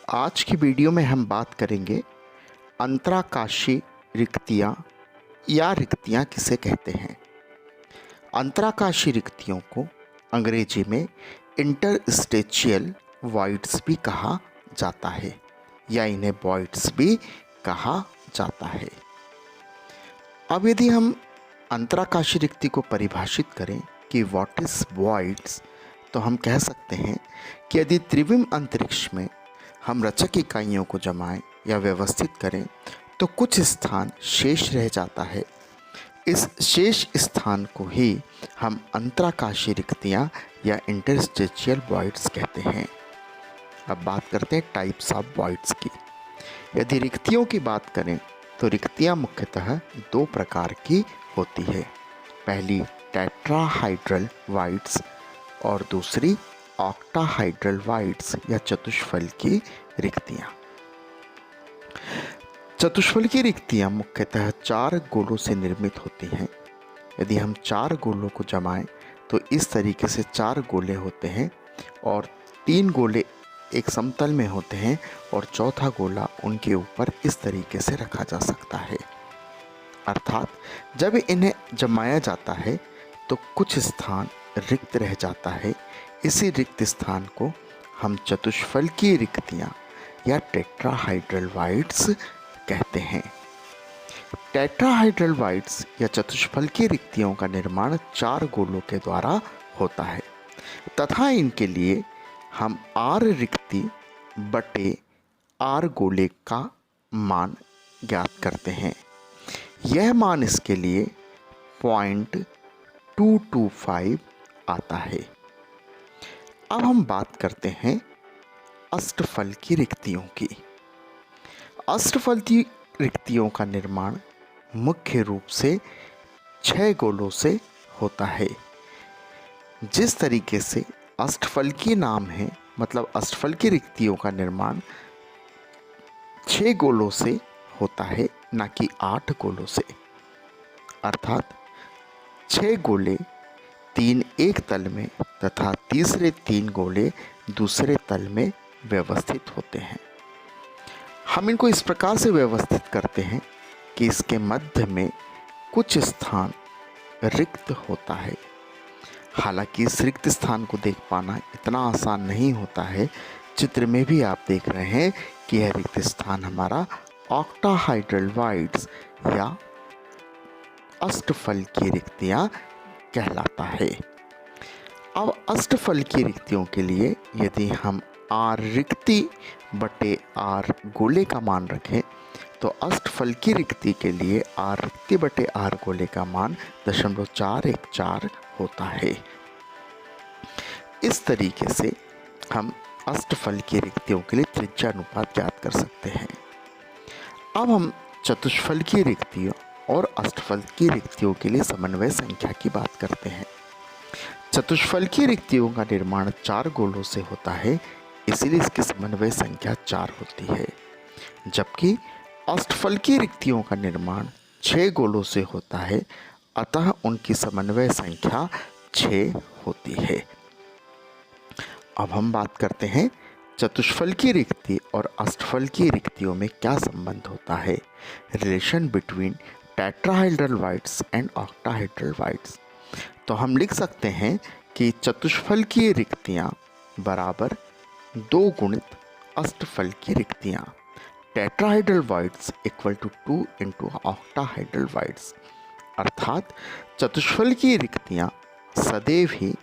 आज की वीडियो में हम बात करेंगे अंतराकाशीय रिक्तियाँ या रिक्तियाँ किसे कहते हैं। अंतराकाशीय रिक्तियों को अंग्रेजी में इंटरस्टेशियल वॉइड्स भी कहा जाता है या इन्हें वॉइड्स भी कहा जाता है। अब यदि हम अंतराकाशीय रिक्ति को परिभाषित करें कि व्हाट इज वॉइड्स, तो हम कह सकते हैं कि यदि त्रिविम अंतरिक्ष में हम रचक इकाइयों को जमाएं या व्यवस्थित करें तो कुछ स्थान शेष रह जाता है। इस शेष स्थान को ही हम अंतराकाशीय रिक्तियां या इंटरस्टेशियल वॉइड्स कहते हैं। अब बात करते हैं टाइप्स ऑफ वॉइड्स की। यदि रिक्तियों की बात करें तो रिक्तियां मुख्यतः दो प्रकार की होती है। पहली टेट्राहाइड्रल वॉइड्स और दूसरी ऑक्टाहाइड्रल वॉइड्स या चतुष्फल की रिक्तियां। चतुष्फल की रिक्तियां मुख्यतः 4 गोलों से निर्मित होती हैं। यदि हम 4 गोलों को जमाएं तो इस तरीके से 4 गोले होते हैं और 3 गोले एक समतल में होते हैं और चौथा गोला उनके ऊपर इस तरीके से रखा जा सकता है। अर्थात जब इन्हें जमाया जाता है तो कुछ स्थान रिक्त रह जाता है। इसी रिक्त स्थान को हम चतुष्फल की रिक्तियां या टेट्राहाइड्रल वॉइड्स कहते हैं। टेट्राहाइड्रल वॉइड्स या चतुष्फल की रिक्तियों का निर्माण 4 गोलों के द्वारा होता है तथा इनके लिए हम R रिक्ति बटे R गोले का मान ज्ञात करते हैं। यह मान इसके लिए 0.225 आता है। अब हम बात करते हैं अष्टफल की रिक्तियों की। अष्टफल की रिक्तियों का निर्माण मुख्य रूप से 6 गोलों से होता है। जिस तरीके से अष्टफल की नाम है, मतलब अष्टफल की रिक्तियों का निर्माण 6 गोलों से होता है, ना कि 8 गोलों से। अर्थात 6 गोले 3 एक तल में तथा तीसरे 3 गोले दूसरे तल में व्यवस्थित होते हैं। हम इनको इस प्रकार से व्यवस्थित करते हैं कि इसके मध्य में कुछ स्थान रिक्त होता है। हालांकि इस रिक्त स्थान को देख पाना इतना आसान नहीं होता है। चित्र में भी आप देख रहे हैं कि यह रिक्त स्थान हमारा ऑक्टाहाइड्रल वॉइड्स या अष्टफल की रिक्तियां कहलाता है। अब अष्टफल की रिक्तियों के लिए यदि हम R रिक्ति बटे R गोले का मान रखें तो अष्टफल की रिक्ति के लिए R रिक्ति बटे R गोले का मान 0.414 होता है। इस तरीके से हम अष्टफल की रिक्तियों के लिए त्रिज्या अनुपात ज्ञात कर सकते हैं। अब हम चतुष्फल की रिक्तियों और अष्टफल की रिक्तियों के लिए समन्वय संख्या की बात करते हैं। चतुष्फल की रिक्तियों का निर्माण 4 गोलों से होता है, इसलिए इसकी समन्वय संख्या 4 होती है। जबकि अष्टफल की रिक्तियों का निर्माण 6 गोलों से होता है, अतः उनकी समन्वय संख्या 6 होती है। अब हम बात करते हैं चतुष्फल की रिक्ति और अष्टफल की रिक्तियों में क्या संबंध होता है। Relation between tetrahedral voids and octahedral voids. तो हम लिख सकते हैं कि चतुष्फल की रिक्तियां बराबर 2 गुणित अष्टफल की रिक्तियां। Tetrahedral voids equal to 2 into octahedral voids. अर्थात चतुष्फल की रिक्तियां सदैव ही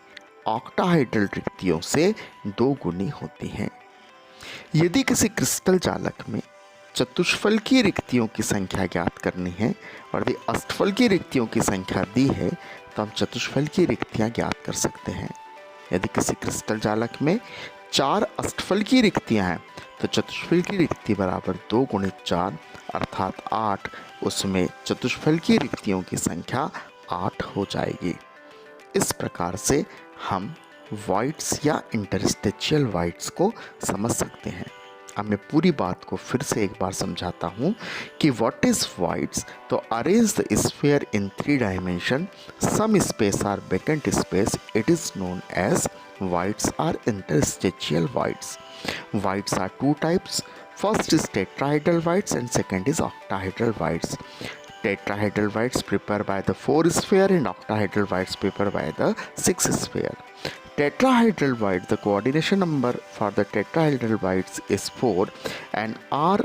ऑक्टाहाइड्रल रिक्तियों से 2 गुनी होती हैं। यदि किसी क्रिस्टल जालक में चतुष्फल की रिक्तियों की संख्या ज्ञात करनी है और यदि अष्टफल की रिक्तियों की संख्या दी है तो हम चतुष्फल की रिक्तियां ज्ञात कर सकते हैं। यदि किसी क्रिस्टल जालक में 4 अष्टफल की रिक्तियां हैं तो चतुष्फल की रिक्ति बराबर 2 गुणित 4 अर्थात 8। उसमें चतुष्फल की रिक्तियों की संख्या 8 हो जाएगी। इस प्रकार से हम वॉइड्स या इंटरस्टेशियल वॉइड्स को समझ सकते हैं। अब मैं पूरी बात को फिर से एक बार समझाता हूँ कि व्हाट इज वॉइड्स। तो arrange the sphere in 3 dimension, some space or vacant space, it is known as voids or interstitial voids. Whites are two types. First is tetrahedral whites and second is octahedral whites. Tetrahedral whites prepared by the 4 sphere and octahedral whites prepared by the 6 sphere. Tetrahedral white, the coordination number for the tetrahedral whites is 4 and R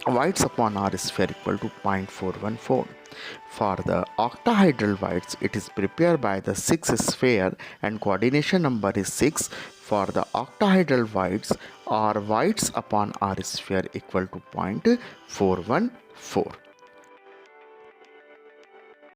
whites upon R sphere equal to 0.414. For the octahedral whites, it is prepared by the 6 sphere and coordination number is 6. For the octahedral whites, R whites upon R sphere equal to 0.414.